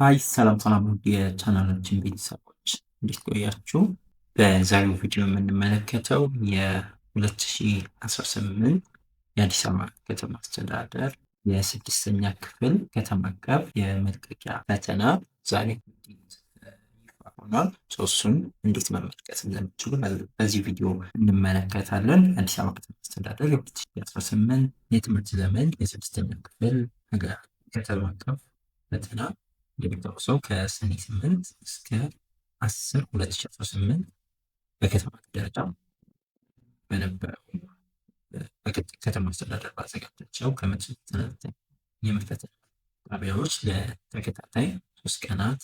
ሀይ ሰላም ሰላም ውድ የቻናላችን ቤተሰቦች እንዴት ቆያችሁ? በዛሬው ቪዲዮ የምንመለከተው የ2018 የአዲስ አበባ ከተማ አስተዳደር የስድስተኛ ክፍል ከተማ አቀፍ የመልቀቂያ ፈተና ዛሬ ይፋ ሆኗል። እሱን እንዴት መመልከት እንደምትችሉ በዚህ ቪዲዮ እንመለከታለን። አዲስ አበባ ከተማ አስተዳደር የ2018 የትምህርት ዘመን የስድስተኛ ክፍል ከተማ አቀፍ ፈተና እንደሚታወሰው ከሰኔ 8 እስከ 10 2018 በከተማ ደረጃ በነበረው ከተማ አስተዳደር ባዘጋጃቸው ከ199 የመፈተኛ ጣቢያዎች ለተከታታይ 3 ቀናት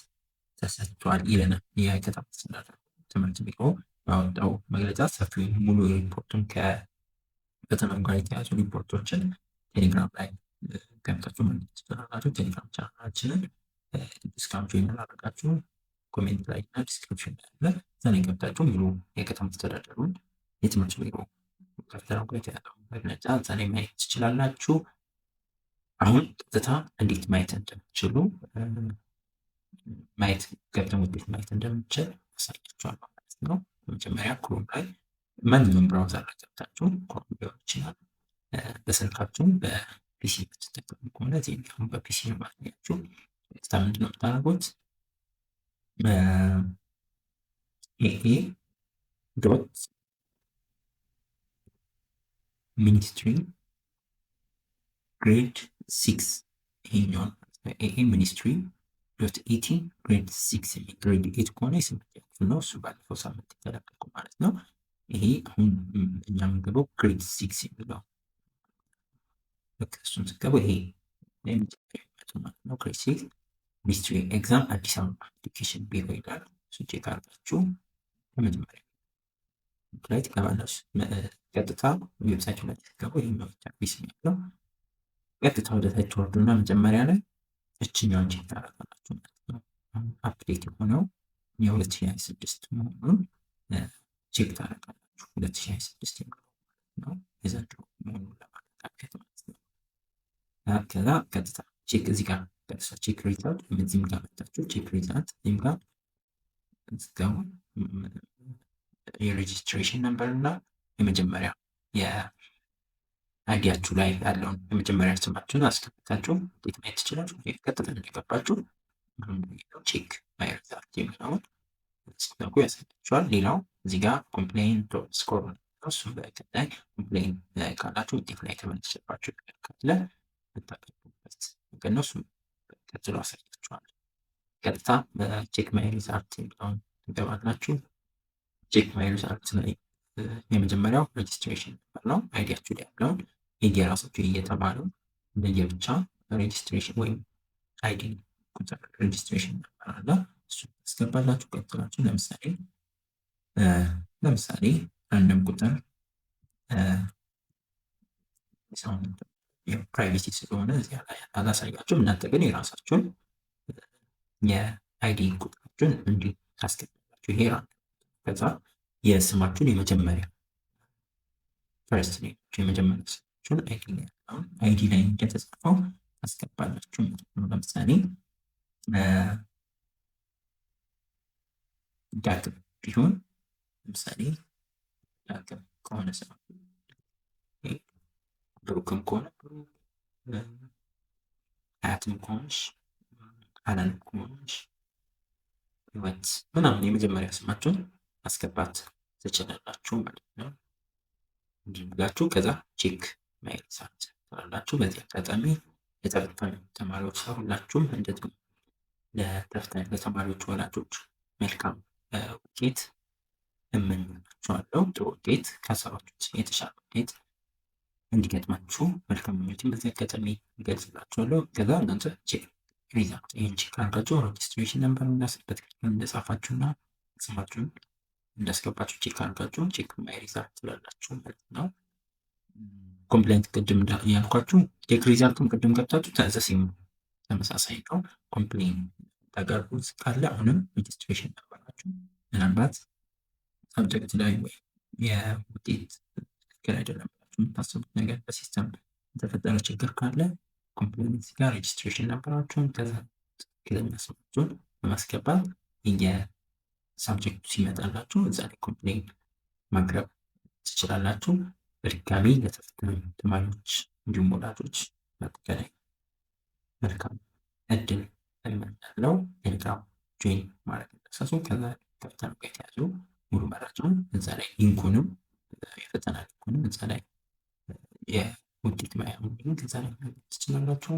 ተሰጥቷል ይለናል የከተማ አስተዳደር ትምህርት ቢሮ ባወጣው መግለጫ። ሰፊው ሙሉ ሪፖርቱን ከፈተናው ጋር የተያዙ ሪፖርቶችን ቴሌግራም ላይ ገብታችሁ ማግኘት ትችላላችሁ። ቴሌግራም ቻናላችንን ዲስካውንት የምናደርጋችሁ ኮሜንት ላይ እና ዲስክሪፕሽን ላይ አለ። እዛ ላይ ገብታችሁ ሙሉ የከተማ አስተዳደሩን የትምህርት ቢሮ ከፈተናው ጋር የተያዘው መግለጫ እዛ ላይ ማየት ትችላላችሁ። አሁን ቀጥታ እንዴት ማየት እንደምትችሉ ገብተን ውጤት ማየት እንደምትችል አሳያችኋለሁ ማለት ነው። በመጀመሪያ ክሮም ላይ ማንኛውም ብራውዘር ላይ ገብታችሁ ክሮም ሊሆን ይችላል። በስልካችሁም በፒሲ የምትጠቀሙ ከሆነ ዜናውን በፒሲ ነው ማግኛችሁ። ቀጥታ ምንድነው የምታደርጉት? ኤኤ ዶት ሚኒስትሪ ግሬድ 6 ይሄኛውን ኤኤ ሚኒስትሪ ዶት ኢቲ ግሬድ 6 የሚል ግሬድ 8 ከሆነ የስምንተኛ ክፍል ነው። እሱ ባለፈው ሳምንት የተለቀቀው ማለት ነው። ይሄ አሁን እኛ የምንገባው ግሬድ 6 የሚለው እሱን ስገቡ ይሄ ማለት ነው። ግሬድ 6 ሚኒስትሪ ኤግዛም አዲስ አበባ ኤዱኬሽን ቢሮ ይላል። እሱ ቼክ አድርጋችሁ በመጀመሪያ ላይ ትገባላችሁ። ቀጥታ ዌብሳይቱ ላይ ትገቡ። ይህ ሰርቪስ የሚለው ቀጥታ ወደ ታች ወርዱና መጀመሪያ ላይ እችኛውን ቼክ ታደርጋላችሁ ማለት ነው። አፕዴት የሆነው የ2026 መሆኑን ቼክ ታደርጋላችሁ። 2026 የሚለው ነው የዘንድሮ መሆኑን ለማረጋገጥ ማለት ነው። ከዛ ቀጥታ ቼክ እዚህ ጋር ቀጥታ ቼክ ሪዛልት እዚህም ጋር መጣችሁ ቼክ ሪዛልት እዚህም ጋር እስካሁን የሬጂስትሬሽን ነምበር እና የመጀመሪያ የአይዲያችሁ ላይ ያለውን የመጀመሪያ ስማችሁን አስገብታችሁ ውጤት ማየት ትችላችሁ። ቀጥታ እንደገባችሁ ቼክ ማይ ሪዛልት የሚለውን ስታውቁ ያሳያችኋል። ሌላው እዚህ ጋር ኮምፕሌን ስኮር እሱም በቀጣይ ኮምፕሌን ካላችሁ ውጤት ላይ የተመለሰባችሁ ካለ የምታቀርቡበት መንገድ ነው። እሱም ቀጥሎ አሳያችኋል። ቀጥታ በቼክ ማይ ሪዛልት የሚለውን ትገባላችሁ። ቼክ ማይ ሪዛልት ላይ የመጀመሪያው ሬጂስትሬሽን ነበር ነው። አይዲያችሁ ላይ ያለውን የየራሳችሁ እየተባሉ ለየብቻ ሬጂስትሬሽን ወይም አይዲ ቁጥር ሬጂስትሬሽን ነበር አለ። እሱ ታስገባላችሁ። ቀጥላችሁ ለምሳሌ ራንደም ቁጥር ፕራይቬሲ ስለሆነ እዚያ ላይ አላሳያችሁም። እናንተ ግን የራሳችሁን የአይዲ ቁጥራችሁን እንዲሁ ታስገባላችሁ። ይሄ ራንደም ከዛ የስማችሁን የመጀመሪያ ፈርስት ኔም የመጀመሪያ ስማችሁን አይዲ ላይ እንደተጻፈው ታስገባላችሁ ማለት ነው። ለምሳሌ ዳግም ቢሆን ለምሳሌ ዳግም ከሆነ ስማ ብሩክም ከሆነ አያትም ከሆነች አለንም ከሆነች ህይወት ምናምን የመጀመሪያ ስማችሁን ማስገባት ትችላላችሁ ማለት ነው። እንዲህ ብላችሁ ከዛ ቼክ ማይ ሪዛልት ትላላችሁ። በዚህ አጋጣሚ የተፈታኝ ተማሪዎች ሁላችሁም እንደዚህ ለተፈታኝ ለተማሪዎች ወላጆች መልካም ውጤት እመኝላችኋለሁ። ጥሩ ውጤት ከሰራችሁት የተሻለ ውጤት እንዲገጥማችሁ መልካም ምኞቴን በዚህ አጋጣሚ እገልጽላችኋለሁ። ከዛ እናንተ ቼክ ሪዛልት ይህን ቼክ አድርጋችሁ ሬጂስትሬሽን ነምበር በትክክል እንደጻፋችሁና ስማችሁን እንዳስገባችሁ ቼክ አድርጋችሁ ቼክ ማይ ሪዛልት ትላላችሁ ማለት ነው። ኮምፕሌንት ቅድም ያልኳችሁ ቼክ ሪዛልቱን ቅድም ገብታችሁ ተመሳሳይ ነው። ኮምፕሌን ተጋርቡት ካለ አሁንም ሬጂስትሬሽን ነበራችሁ ምናልባት ሳብጀክት ላይ ወይ የውጤት ትክክል አይደለም የምታስቡት ነገር በሲስተም የተፈጠረ ችግር ካለ ኮምፕሌን ጋር ሬጂስትሬሽን ነበራችሁን ከዛ ትክክለኛ ስማችሁን በማስገባት የሳብጀክቱ ሲመጣላችሁ እዛ ላይ ኮምፕሌን ማቅረብ ትችላላችሁ። በድጋሚ ለተፈተኑ ተማሪዎች እንዲሁም ወላጆች በአጠቃላይ መልካም እድል እመኛለሁ። ቴሌግራም ጆይን ማድረግ እንዳትረሱ። ከዛ ከፈተና ጋር የተያዙ ሙሉ መረጃውን እዛ ላይ ሊንኩንም የፈተና ሊንኩንም እዛ ላይ የውጤት ማያውን ሊንክ እዛ ላይ ማግኘት ትችላላችሁ።